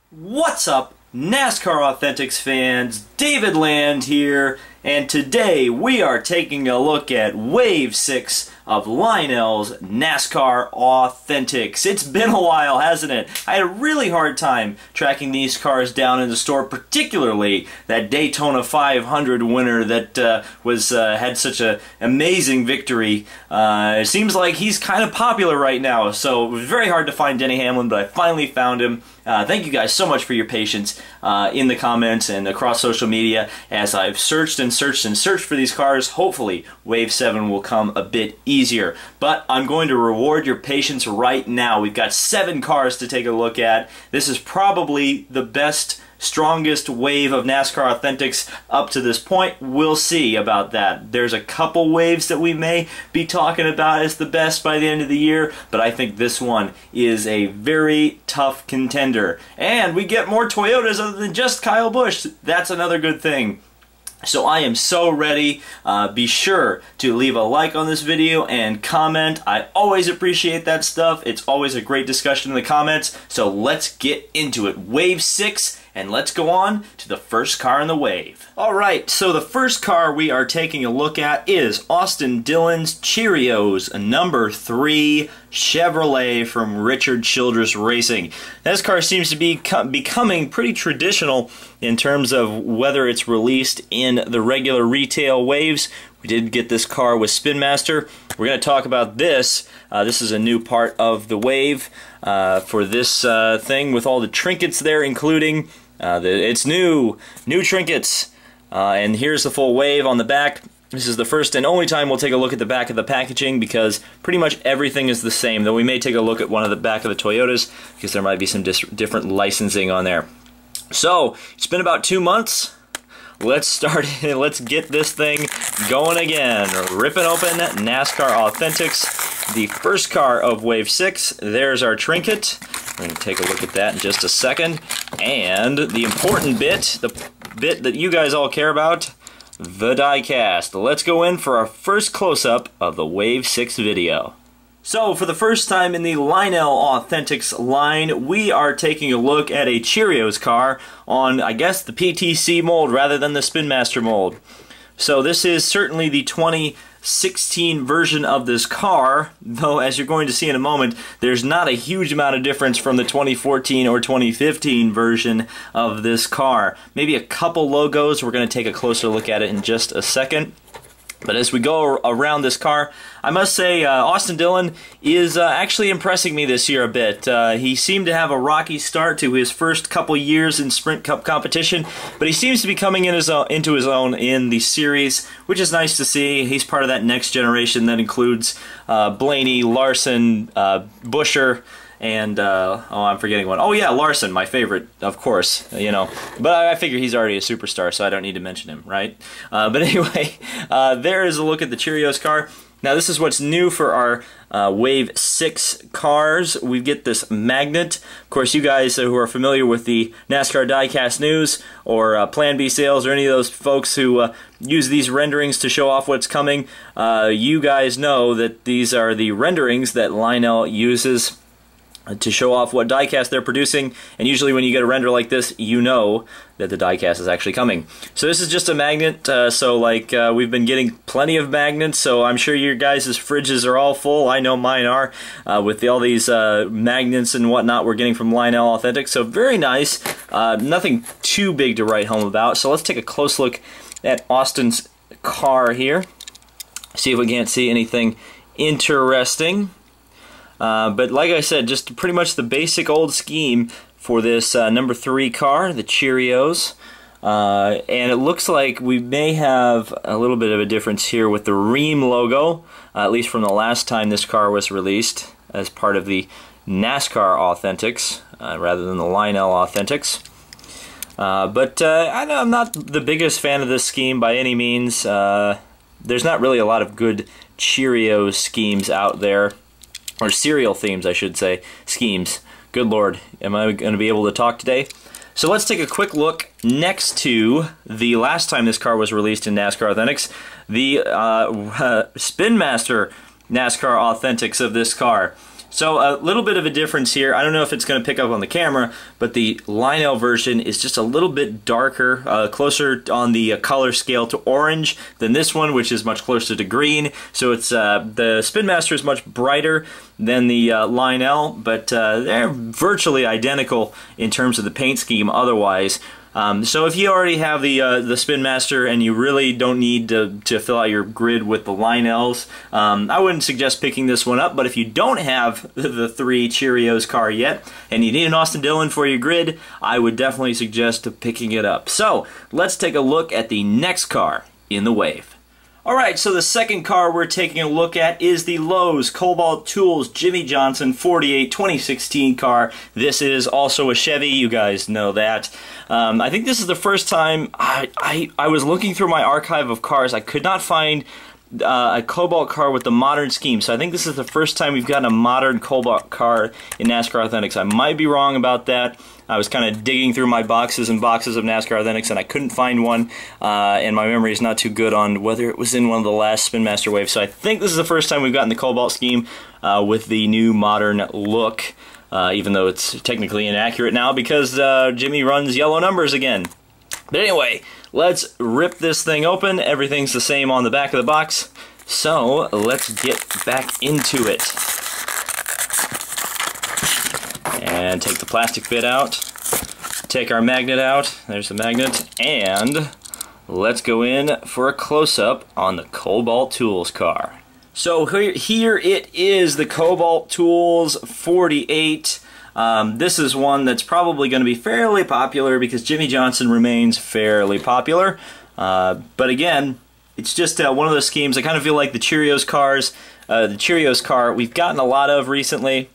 What's up, NASCAR Authentics fans? David Land here, and today we are taking a look at Wave 6 of Lionel's NASCAR Authentics. It's been a while, hasn't it? I had a really hard time tracking these cars down in the store, particularly that Daytona 500 winner that had such an amazing victory. It seems like he's kind of popular right now, so it was very hard to find Denny Hamlin, but I finally found him. Thank you guys so much for your patience in the comments and across social media as I've searched and searched and searched for these cars. Hopefully, Wave 7 will come a bit easier. But I'm going to reward your patience right now. We've got 7 cars to take a look at. This is probably the best, strongest wave of NASCAR Authentics up to this point. We'll see about that. There's a couple waves that we may be talking about as the best by the end of the year, but I think this one is a very tough contender. And we get more Toyotas other than just Kyle Busch. That's another good thing. So I am so ready. Be sure to leave a like on this video and comment. I always appreciate that stuff. It's always a great discussion in the comments. So let's get into it. Wave 6, and let's go on to the first car in the wave. Alright, so the first car we are taking a look at is Austin Dillon's Cheerios, a number 3 Chevrolet from Richard Childress Racing. This car seems to be becoming pretty traditional in terms of whether it's released in the regular retail waves. We did get this car with Spin Master. We're going to talk about this. This is a new part of the wave for this thing with all the trinkets there, including it's new trinkets. And here's the full wave on the back. This is the first and only time we'll take a look at the back of the packaging because pretty much everything is the same, though we may take a look at one of the back of the Toyotas because there might be some different licensing on there. So, it's been about 2 months. Let's start it. Let's get this thing going again. Ripping open NASCAR Authentics, the first car of Wave 6. There's our trinket. We're going to take a look at that in just a second. And the important bit, the bit that you guys all care about, the diecast. Let's go in for our first close-up of the Wave 6 video. So, for the first time in the Lionel Authentics line, we are taking a look at a Cheerios car on, I guess, the PTC mold rather than the Spin Master mold. So this is certainly the 2016 version of this car, though as you're going to see in a moment, there's not a huge amount of difference from the 2014 or 2015 version of this car. Maybe a couple logos. We're going to take a closer look at it in just a second. But as we go around this car, I must say Austin Dillon is actually impressing me this year a bit. He seemed to have a rocky start to his first couple years in Sprint Cup competition, but he seems to be coming into his own in the series, which is nice to see. He's part of that next generation that includes Blaney, Larson, Buescher, and oh, I'm forgetting one. Oh yeah, Larson, my favorite, of course, you know. But I figure he's already a superstar, so I don't need to mention him, right? But anyway, there is a look at the Cheerios car. Now this is what's new for our Wave 6 cars. We get this magnet. Of course, you guys who are familiar with the NASCAR Diecast News or Plan B Sales or any of those folks who use these renderings to show off what's coming, you guys know that these are the renderings that Lionel uses to show off what diecast they're producing, and usually when you get a render like this, you know that the diecast is actually coming. So this is just a magnet, so like we've been getting plenty of magnets, so I'm sure your guys' fridges are all full. I know mine are, with all these magnets and whatnot we're getting from Lionel Authentic, so very nice. Nothing too big to write home about, so let's take a close look at Austin's car here, see if we can't see anything interesting. But like I said, just pretty much the basic old scheme for this number 3 car, the Cheerios. And it looks like we may have a little bit of a difference here with the Ream logo, at least from the last time this car was released as part of the NASCAR Authentics, rather than the Lionel Authentics. But I'm not the biggest fan of this scheme by any means. There's not really a lot of good Cheerios schemes out there. Or cereal themes, I should say. Schemes. Good Lord, am I going to be able to talk today? So let's take a quick look next to the last time this car was released in NASCAR Authentics, the Spin Master NASCAR Authentics of this car. So a little bit of a difference here. I don't know if it's going to pick up on the camera, but the Lionel version is just a little bit darker, closer on the color scale to orange than this one, which is much closer to green. So it's the Spin Master is much brighter than the Lionel, but they're virtually identical in terms of the paint scheme otherwise. So if you already have the Spin Master and you really don't need to fill out your grid with the Lionels, I wouldn't suggest picking this one up. But if you don't have the 3 Cheerios car yet and you need an Austin Dillon for your grid, I would definitely suggest picking it up. So let's take a look at the next car in the wave. Alright, so the second car we're taking a look at is the Lowe's Kobalt Tools Jimmie Johnson 48 2016 car. This is also a Chevy, you guys know that. I think this is the first time I was looking through my archive of cars. I could not find a Kobalt car with the modern scheme, so I think this is the first time we've gotten a modern Kobalt car in NASCAR Authentics. I might be wrong about that. I was kind of digging through my boxes and boxes of NASCAR Authentics and I couldn't find one, and my memory is not too good on whether it was in one of the last Spin Master waves. So I think this is the first time we've gotten the Kobalt scheme with the new modern look, even though it's technically inaccurate now because Jimmie runs yellow numbers again. But anyway, let's rip this thing open. Everything's the same on the back of the box, so let's get back into it. And take the plastic bit out, take our magnet out, there's the magnet, and let's go in for a close-up on the Kobalt Tools car. So here it is, the Kobalt Tools 48. This is one that's probably going to be fairly popular because Jimmie Johnson remains fairly popular. But again, it's just one of those schemes. I kind of feel like the Cheerios cars, the Cheerios car we've gotten a lot of recently.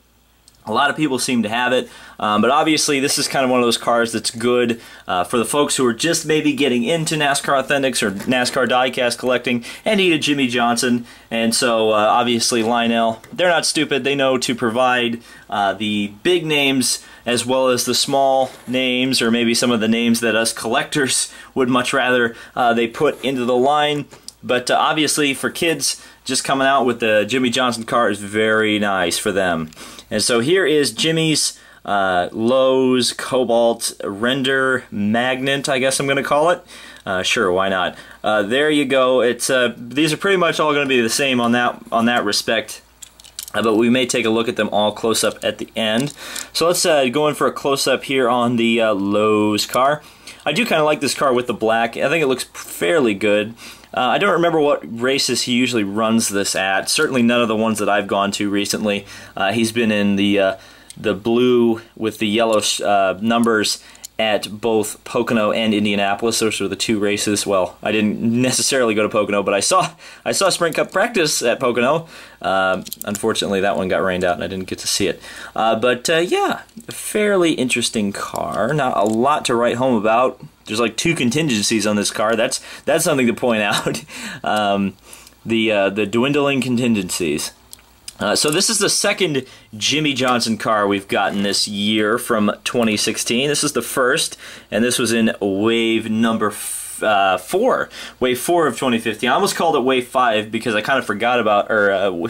A lot of people seem to have it, but obviously this is kind of one of those cars that's good for the folks who are just maybe getting into NASCAR Authentics or NASCAR Diecast collecting and need a Jimmie Johnson. And so obviously Lionel, they're not stupid. They know to provide the big names as well as the small names, or maybe some of the names that us collectors would much rather they put into the line. But obviously for kids, just coming out with the Jimmie Johnson car is very nice for them. And so here is Jimmie's Lowe's Kobalt Render Magnet, I guess I'm going to call it. Sure, why not? There you go. It's these are pretty much all going to be the same on that respect. But we may take a look at them all close up at the end. So let's go in for a close up here on the Lowe's car. I do kind of like this car with the black. I think it looks fairly good. I don't remember what races he usually runs this at. Certainly none of the ones that I've gone to recently. He's been in the blue with the yellow numbers at both Pocono and Indianapolis. Those were the 2 races. Well, I didn't necessarily go to Pocono, but I saw Sprint Cup practice at Pocono. Unfortunately, that one got rained out and I didn't get to see it. But yeah, a fairly interesting car. Not a lot to write home about. There's like 2 contingencies on this car. That's something to point out. The dwindling contingencies. So this is the second Jimmie Johnson car we've gotten this year from 2016. This is the first, and this was in wave number 4, wave 4 of 2015. I almost called it wave 5 because I kind of forgot about,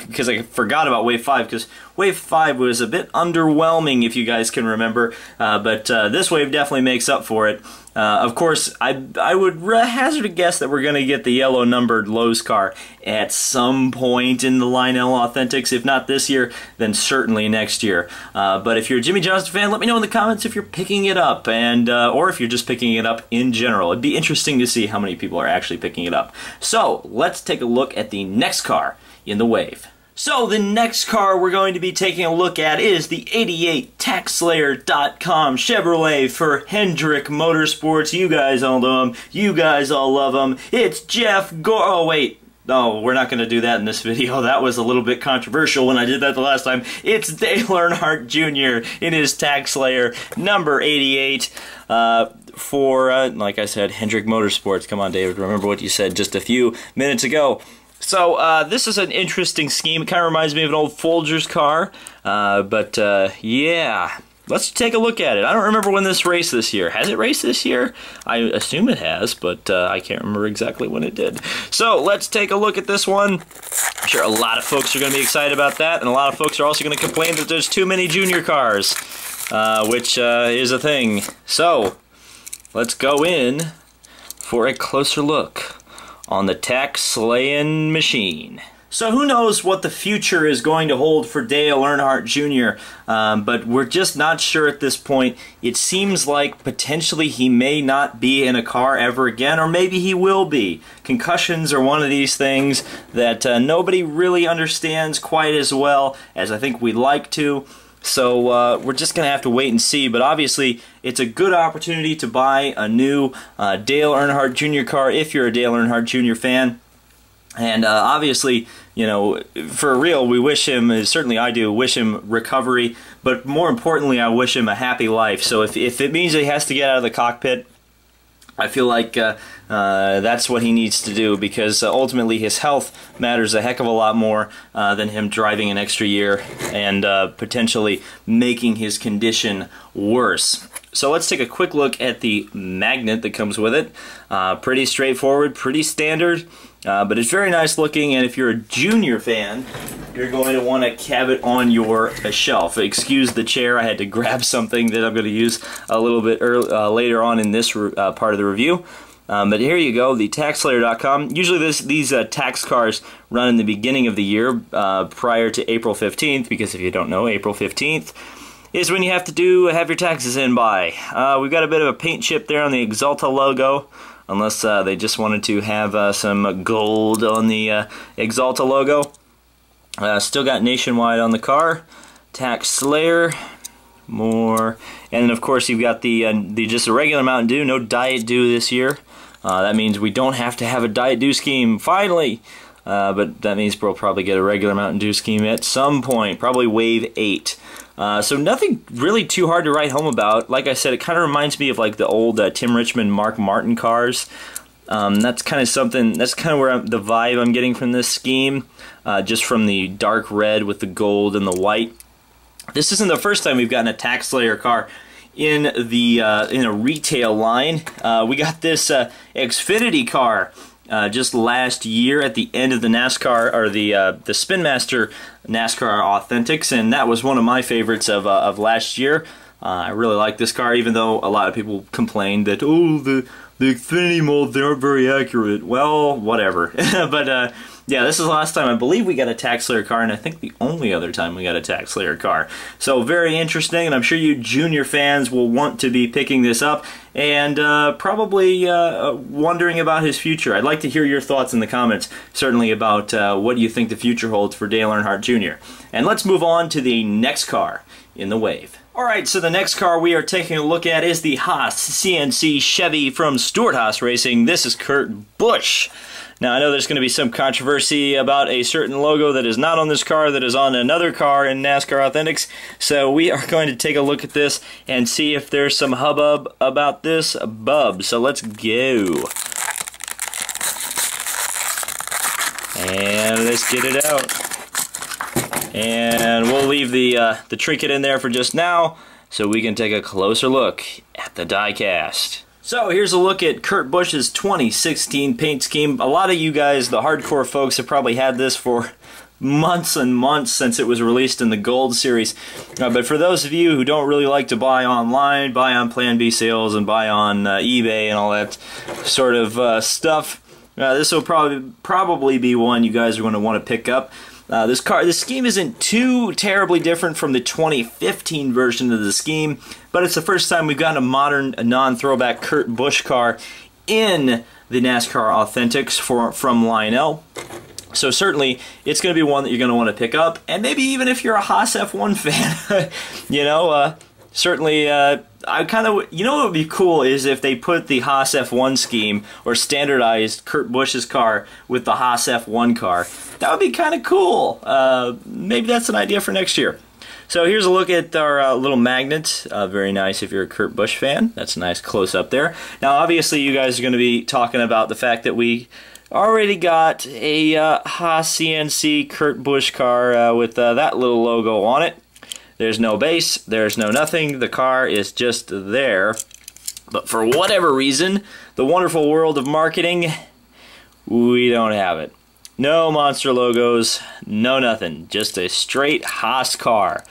because I forgot about wave 5 because wave 5 was a bit underwhelming, if you guys can remember. But this wave definitely makes up for it. Of course, I would hazard a guess that we're going to get the yellow numbered Lowe's car at some point in the Lionel Authentics. If not this year, then certainly next year. But if you're a Jimmie Johnson fan, let me know in the comments if you're picking it up, and or if you're just picking it up in general. It'd be interesting to see how many people are actually picking it up. So let's take a look at the next car in the wave. So the next car we're going to be taking a look at is the 88 TaxSlayer.com Chevrolet for Hendrick Motorsports. You guys all know him. You guys all love him. It's Jeff Gore. Oh, wait. No, we're not going to do that in this video. That was a little bit controversial when I did that the last time. It's Dale Earnhardt Jr. in his TaxSlayer number 88 for, like I said, Hendrick Motorsports. Come on, David. Remember what you said just a few minutes ago. So, this is an interesting scheme. It kind of reminds me of an old Folgers car, but yeah, let's take a look at it. I don't remember when this raced this year. Has it raced this year? I assume it has, but I can't remember exactly when it did. So let's take a look at this one. I'm sure a lot of folks are going to be excited about that, and a lot of folks are also going to complain that there's too many junior cars, which is a thing. So let's go in for a closer look on the tax-slaying machine. So who knows what the future is going to hold for Dale Earnhardt Jr., but we're just not sure at this point. It seems like potentially he may not be in a car ever again, or maybe he will be. Concussions are one of these things that nobody really understands quite as well as I think we'd like to. So we're just going to have to wait and see, but obviously it's a good opportunity to buy a new Dale Earnhardt Jr. car if you're a Dale Earnhardt Jr. fan. And obviously, you know, for real, we wish him, certainly I do, wish him recovery, but more importantly, I wish him a happy life. So if it means that he has to get out of the cockpit, I feel like that's what he needs to do, because ultimately his health matters a heck of a lot more than him driving an extra year and potentially making his condition worse. So let's take a quick look at the magnet that comes with it. Pretty straightforward, pretty standard, but it's very nice looking, and if you're a junior fan, you're going to want to have it on your shelf. Excuse the chair, I had to grab something that I'm going to use a little bit later on in this part of the review. But here you go, the taxslayer.com. Usually these tax cars run in the beginning of the year prior to April 15th, because if you don't know, April 15th is when you have to have your taxes in by. We've got a bit of a paint chip there on the Axalta logo, unless they just wanted to have some gold on the Axalta logo. Still got Nationwide on the car. Tax Slayer. More. And then of course you've got the just a regular Mountain Dew, no Diet Dew this year. That means we don't have to have a Diet Dew scheme, finally! But that means we'll probably get a regular Mountain Dew scheme at some point, probably Wave 8. So nothing really too hard to write home about. Like I said, it kind of reminds me of like the old Tim Richmond, Mark Martin cars. That's kind of something, that's kind of where the vibe I'm getting from this scheme, just from the dark red with the gold and the white. This isn't the first time we've gotten a Tax Slayer car in a retail line. We got this Xfinity car just last year at the end of the NASCAR, or the Spin Master NASCAR Authentics, and that was one of my favorites of last year. I really like this car, even though a lot of people complained that, oh, the Xfinity molds, they aren't very accurate. Well, whatever. But yeah, this is the last time I believe we got a Tax Slayer car, and I think the only other time we got a Tax Slayer car. So very interesting, and I'm sure you junior fans will want to be picking this up and probably wondering about his future. I'd like to hear your thoughts in the comments, certainly about what you think the future holds for Dale Earnhardt Jr. And let's move on to the next car in the wave. Alright, so the next car we are taking a look at is the Haas CNC Chevy from Stewart Haas Racing. This is Kurt Busch. Now, I know there's going to be some controversy about a certain logo that is not on this car that is on another car in NASCAR Authentics, so we are going to take a look at this and see if there's some hubbub about this bub. So let's go. And let's get it out. And we'll leave the trinket in there for just now so we can take a closer look at the diecast. So here's a look at Kurt Busch's 2016 paint scheme. A lot of you guys, the hardcore folks, have probably had this for months and months since it was released in the Gold Series. But for those of you who don't really like to buy online, buy on Plan B sales and buy on eBay and all that sort of stuff, this will probably be one you guys are going to want to pick up. This scheme isn't too terribly different from the 2015 version of the scheme, but it's the first time we've gotten a modern, non-throwback Kurt Busch car in the NASCAR Authentics from Lionel. So certainly, it's going to be one that you're going to want to pick up, and maybe even if you're a Haas F1 fan, you know, certainly, I kind of, you know what would be cool is if they put the Haas F1 scheme, or standardized Kurt Busch's car with the Haas F1 car. That would be kind of cool. Maybe that's an idea for next year. So here's a look at our little magnet. Very nice if you're a Kurt Busch fan. That's a nice close-up there. Now, obviously, you guys are going to be talking about the fact that we already got a Haas CNC Kurt Busch car with that little logo on it. There's no base, there's no nothing, the car is just there. But for whatever reason, the wonderful world of marketing, we don't have it. No monster logos, no nothing, just a straight Haas car.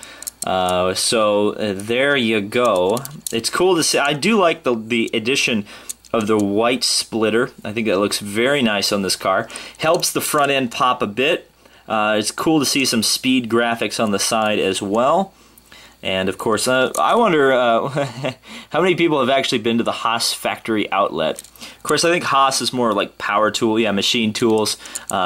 So there you go. It's cool to see. I do like the addition of the white splitter. I think that looks very nice on this car. Helps the front end pop a bit. It's cool to see some speed graphics on the side as well. And of course, I wonder how many people have actually been to the Haas factory outlet. Of course, I think Haas is more like power tool, yeah, machine tools.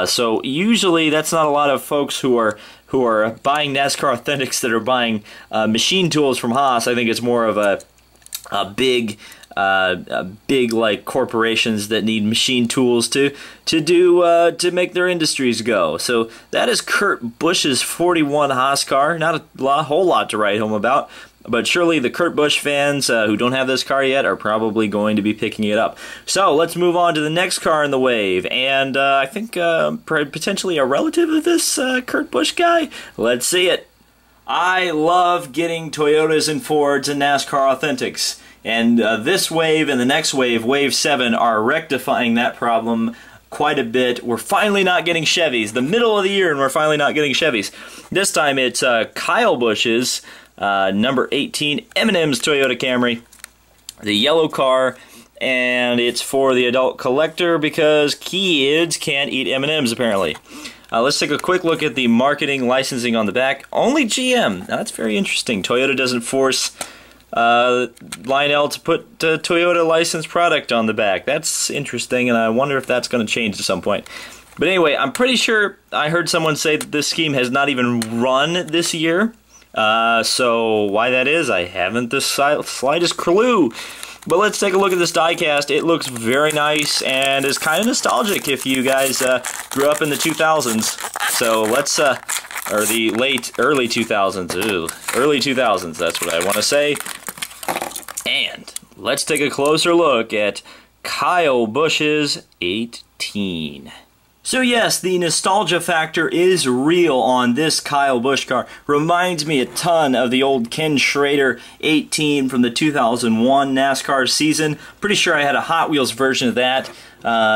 So usually that's not a lot of folks who are buying NASCAR Authentics that are buying machine tools from Haas. I think it's more of a big like corporations that need machine tools to make their industries go. So that is Kurt Busch's 41 Haas car. Not a whole lot to write home about, but surely the Kurt Busch fans who don't have this car yet are probably going to be picking it up. So let's move on to the next car in the wave, and I think potentially a relative of this Kurt Busch guy. Let's see it. I love getting Toyotas and Fords and NASCAR Authentics. And this wave and the next wave, Wave 7, are rectifying that problem quite a bit. We're finally not getting Chevys. The middle of the year and we're finally not getting Chevys. This time it's Kyle Busch's number 18 M&M's Toyota Camry. The yellow car, and it's for the adult collector because kids can't eat M&M's apparently. Let's take a quick look at the marketing licensing on the back. Only GM. Now that's very interesting. Toyota doesn't force Lionel to put Toyota licensed product on the back. That's interesting, and I wonder if that's going to change at some point. But anyway, I'm pretty sure I heard someone say that this scheme has not even run this year. So why that is, I haven't the slightest clue. But let's take a look at this diecast. It looks very nice and is kind of nostalgic if you guys grew up in the 2000s. So let's, or the early 2000s. Ew, early 2000s, that's what I want to say. And let's take a closer look at Kyle Busch's 18. So yes, the nostalgia factor is real on this Kyle Busch car. Reminds me a ton of the old Ken Schrader 18 from the 2001 NASCAR season. Pretty sure I had a Hot Wheels version of that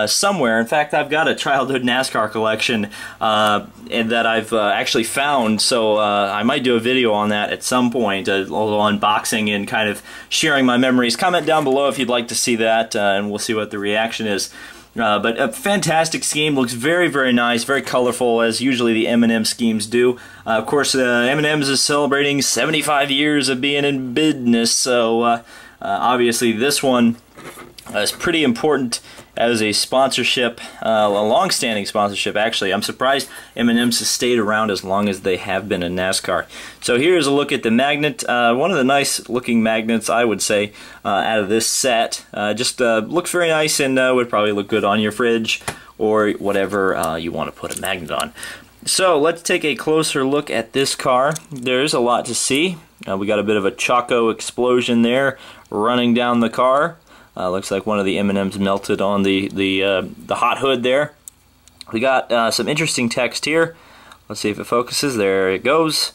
somewhere. In fact, I've got a childhood NASCAR collection and that I've actually found, so I might do a video on that at some point, a little unboxing and kind of sharing my memories. Comment down below if you'd like to see that, and we'll see what the reaction is. But a fantastic scheme, looks very, very nice, very colorful, as usually the M&M schemes do. Of course, M&M's is celebrating 75 years of being in business, so obviously this one is pretty important as a sponsorship, a long-standing sponsorship, actually. I'm surprised M&M's has stayed around as long as they have been in NASCAR. So here's a look at the magnet. One of the nice-looking magnets, I would say, out of this set. Just looks very nice and would probably look good on your fridge or whatever you want to put a magnet on. So let's take a closer look at this car. There's a lot to see. We got a bit of a Choco explosion there running down the car. Looks like one of the M&Ms melted on the hot hood there. We got some interesting text here. Let's see if it focuses. There it goes.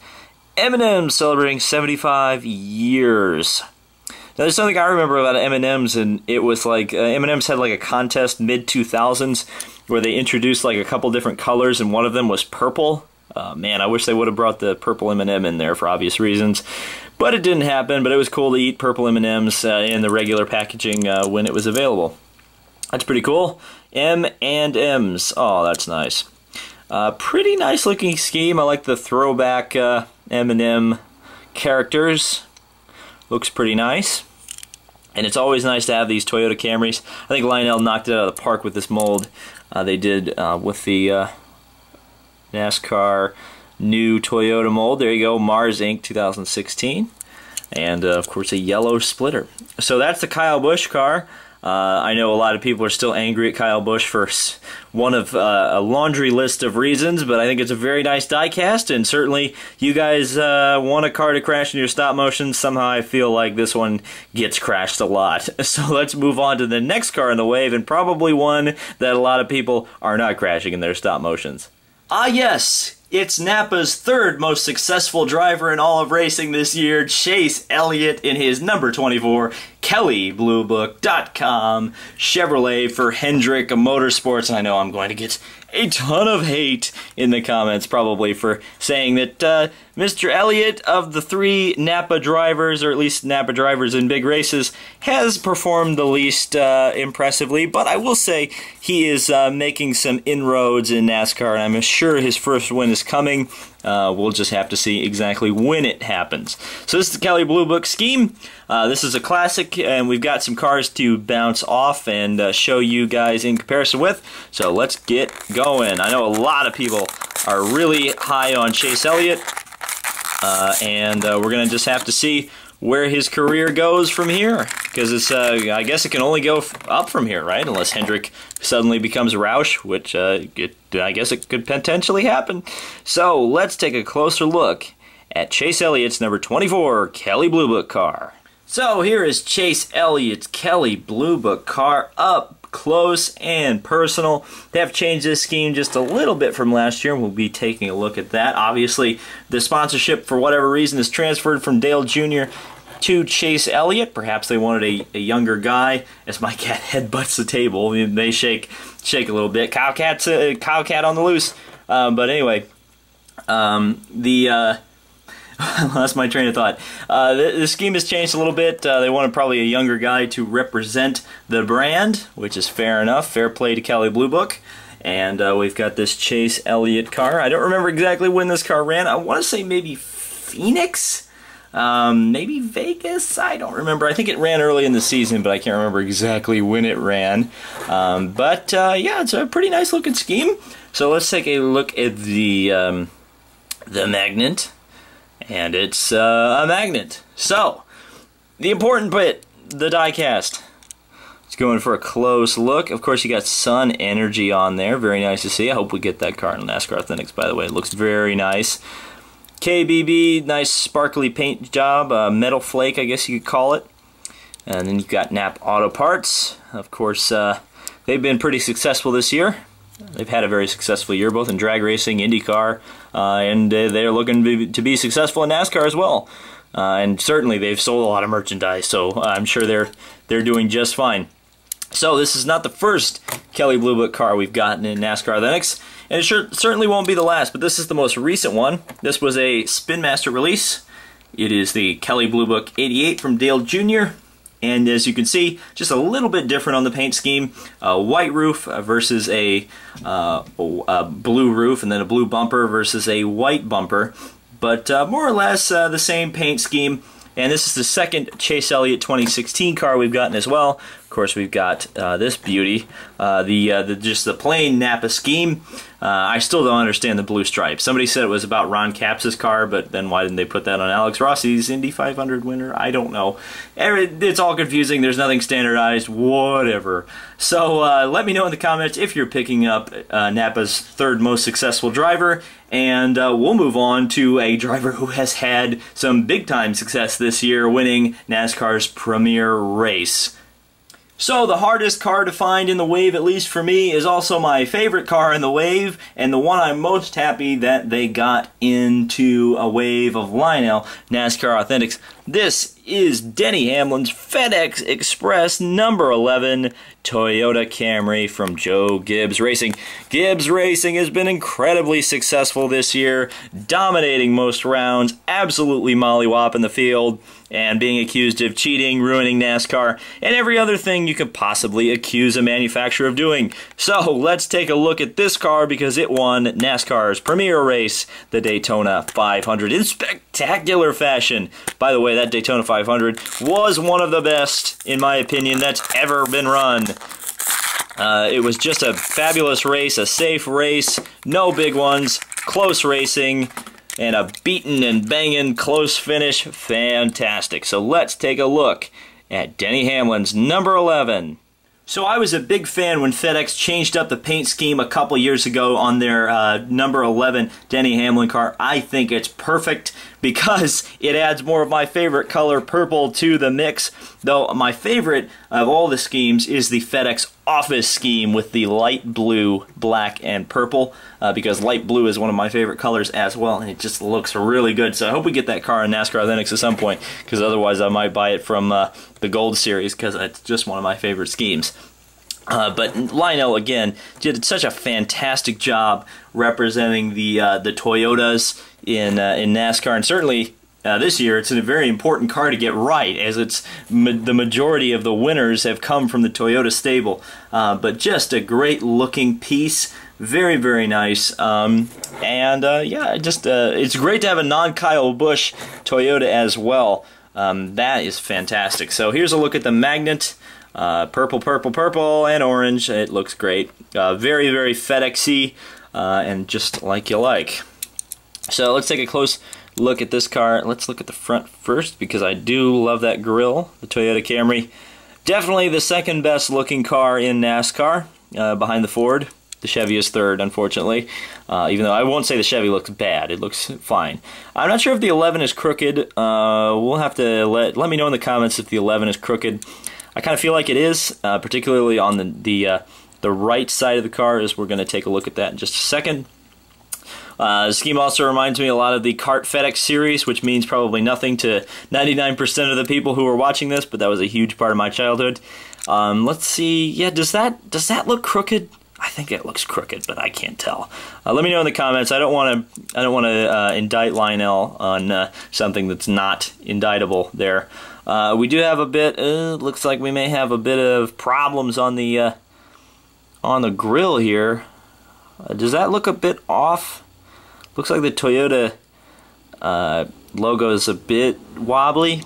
M&M's celebrating 75 years. Now, there's something I remember about M&M's, and it was like M&M's had like a contest mid-2000s where they introduced like a couple different colors, and one of them was purple. Man, I wish they would have brought the purple M&M in there for obvious reasons. But it didn't happen, but it was cool to eat purple M&Ms in the regular packaging when it was available. That's pretty cool. M&Ms. Oh, that's nice. Pretty nice looking scheme. I like the throwback M&M characters. Looks pretty nice. And it's always nice to have these Toyota Camrys. I think Lionel knocked it out of the park with this mold. They did with the NASCAR new Toyota mold. There you go, Mars Inc. 2016. And of course a yellow splitter. So that's the Kyle Busch car. I know a lot of people are still angry at Kyle Busch for one of a laundry list of reasons, but I think it's a very nice diecast, and certainly you guys want a car to crash in your stop motion. Somehow I feel like this one gets crashed a lot. So let's move on to the next car in the wave, and probably one that a lot of people are not crashing in their stop motions. Ah yes, It's Napa's third most successful driver in all of racing this year, Chase Elliott, in his number 24 KellyBlueBook.com Chevrolet for Hendrick Motorsports. And I know I'm going to get a ton of hate in the comments probably for saying that Mr. Elliott, of the three Napa drivers, or at least Napa drivers in big races, has performed the least impressively, but I will say he is making some inroads in NASCAR, and I'm sure his first win is coming. We'll just have to see exactly when it happens. So this is the Kelly Blue Book scheme. This is a classic, and we've got some cars to bounce off and show you guys in comparison with. So let's get going. I know a lot of people are really high on Chase Elliott, and we're going to just have to see where his career goes from here, because it's I guess it can only go up from here, right? Unless Hendrick suddenly becomes Roush, which I guess it could potentially happen. So let's take a closer look at Chase Elliott's number 24 Kelly Blue Book car. So here is Chase Elliott's Kelly Blue Book car up close and personal. They have changed this scheme just a little bit from last year, and we'll be taking a look at that. Obviously, the sponsorship, for whatever reason, is transferred from Dale Jr. to Chase Elliott. Perhaps they wanted a younger guy. As my cat headbutts the table, they shake a little bit. Kyle Cat on the loose. But anyway, I lost my train of thought. The scheme has changed a little bit. They wanted probably a younger guy to represent the brand, which is fair enough. Fair play to Kelly Blue Book. And we've got this Chase Elliott car. I don't remember exactly when this car ran. I want to say maybe Phoenix? Maybe Vegas? I don't remember. I think it ran early in the season, but I can't remember exactly when it ran. Yeah, it's a pretty nice looking scheme. So let's take a look at the magnet. And it's a magnet. So, the important bit, the diecast. It's going for a close look. Of course, you got Sun Energy on there. Very nice to see. I hope we get that car in NASCAR Authentics, by the way. It looks very nice. KBB, nice sparkly paint job. Metal flake, I guess you could call it. And then you've got Nap Auto Parts. Of course, they've been pretty successful this year. They've had a very successful year, both in drag racing, IndyCar, and they're looking to be successful in NASCAR as well. And certainly they've sold a lot of merchandise, so I'm sure they're doing just fine. So this is not the first Kelly Blue Book car we've gotten in NASCAR Authentics, and it certainly won't be the last, but this is the most recent one. This was a Spin Master release. It is the Kelly Blue Book 88 from Dale Jr., and as you can see, just a little bit different on the paint scheme. A white roof versus a blue roof, and then a blue bumper versus a white bumper. But more or less the same paint scheme. And this is the second Chase Elliott 2016 car we've gotten as well. Of course, we've got this beauty, just the plain Napa scheme. I still don't understand the blue stripe. Somebody said it was about Ron Capps' car, but then why didn't they put that on Alex Rossi's Indy 500 winner? I don't know. It's all confusing. There's nothing standardized. Whatever. So let me know in the comments if you're picking up Napa's third most successful driver. And we'll move on to a driver who has had some big-time success this year, winning NASCAR's premier race. So the hardest car to find in the Wave, at least for me, is also my favorite car in the Wave, and the one I'm most happy that they got into a Wave of Lionel NASCAR Authentics. This is Denny Hamlin's FedEx Express number 11 Toyota Camry from Joe Gibbs Racing. Gibbs Racing has been incredibly successful this year, dominating most rounds, absolutely mollywhopping the field, and being accused of cheating, ruining NASCAR, and every other thing you could possibly accuse a manufacturer of doing. So let's take a look at this car because it won NASCAR's premier race, the Daytona 500, in spectacular fashion. By the way, that Daytona 500 was one of the best, in my opinion, that's ever been run. It was just a fabulous race, a safe race, no big ones, close racing, and a beaten and banging close finish. Fantastic. So let's take a look at Denny Hamlin's number 11. So I was a big fan when FedEx changed up the paint scheme a couple years ago on their number 11 Denny Hamlin car. I think it's perfect because it adds more of my favorite color, purple, to the mix. Though my favorite of all the schemes is the FedEx office scheme with the light blue, black, and purple, because light blue is one of my favorite colors as well, and it just looks really good. So I hope we get that car in NASCAR Authentics at some point, because otherwise I might buy it from the Gold Series, because it's just one of my favorite schemes. But Lionel, again, did such a fantastic job representing the Toyotas in NASCAR, and certainly this year it's a very important car to get right, as it's the majority of the winners have come from the Toyota stable. But just a great looking piece, very, very nice. Yeah, just it's great to have a non-Kyle Busch Toyota as well. That is fantastic. So here's a look at the magnet. Purple, purple, purple, and orange. It looks great. Very, very FedEx-y, and just like you like. So let's take a close look at this car. Let's look at the front first, because I do love that grille, the Toyota Camry. Definitely the second best looking car in NASCAR, behind the Ford. The Chevy is third, unfortunately, even though I won't say the Chevy looks bad. It looks fine. I'm not sure if the 11 is crooked. We'll have to let me know in the comments if the 11 is crooked. I kind of feel like it is, particularly on the right side of the car, as we're going to take a look at that in just a second. The scheme also reminds me a lot of the Kart FedEx series, which means probably nothing to 99% of the people who are watching this, but that was a huge part of my childhood. Let's see. Yeah, does that look crooked? I think it looks crooked, but I can't tell. Let me know in the comments. I don't want to indict Lionel on something that's not indictable there. We do have a bit. Looks like we may have a bit of problems on the grill here. Does that look a bit off? Looks like the Toyota logo is a bit wobbly.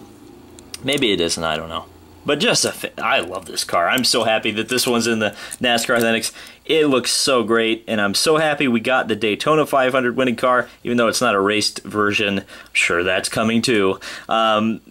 Maybe it isn't, I don't know. But just I love this car. I'm so happy that this one's in the NASCAR Authentics. It looks so great, and I'm so happy we got the Daytona 500 winning car, even though it's not a raced version. I'm sure that's coming too. I'm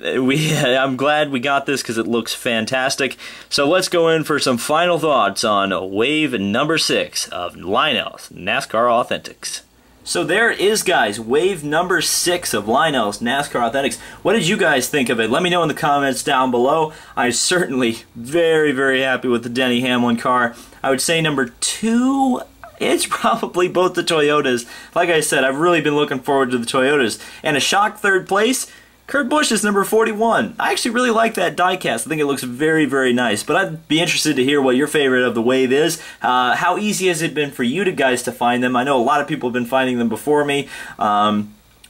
glad we got this because it looks fantastic. So let's go in for some final thoughts on wave number 6 of Lionel's NASCAR Authentics. So there it is, guys, wave number 6 of Lionel's NASCAR Authentics. What did you guys think of it? Let me know in the comments down below. I'm certainly very, very happy with the Denny Hamlin car. I would say number 2, it's probably both the Toyotas. Like I said, I've really been looking forward to the Toyotas. And a shock third place, Kurt Busch is number 41. I actually really like that diecast. I think it looks very, very nice. But I'd be interested to hear what your favorite of the wave is. How easy has it been for you guys to find them? I know a lot of people have been finding them before me.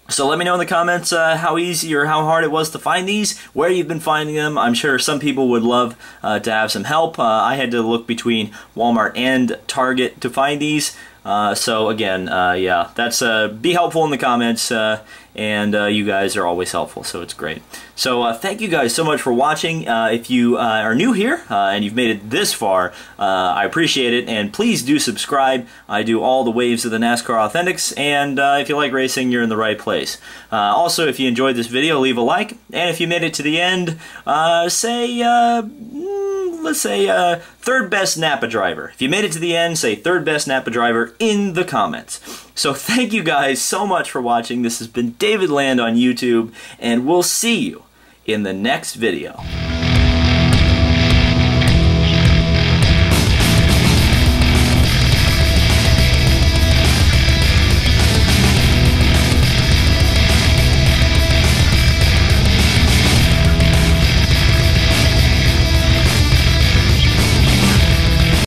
So let me know in the comments how easy or how hard it was to find these, where you've been finding them. I'm sure some people would love to have some help. I had to look between Walmart and Target to find these. So again, yeah, that's be helpful in the comments, and you guys are always helpful, so it's great. So thank you guys so much for watching. If you are new here and you've made it this far, I appreciate it, and please do subscribe. I do all the waves of the NASCAR Authentics, and if you like racing, you're in the right place. Also, if you enjoyed this video, leave a like, and if you made it to the end, let's say third best Napa driver. If you made it to the end, say third best Napa driver in the comments. So thank you guys so much for watching. This has been David Land on YouTube, and we'll see you in the next video.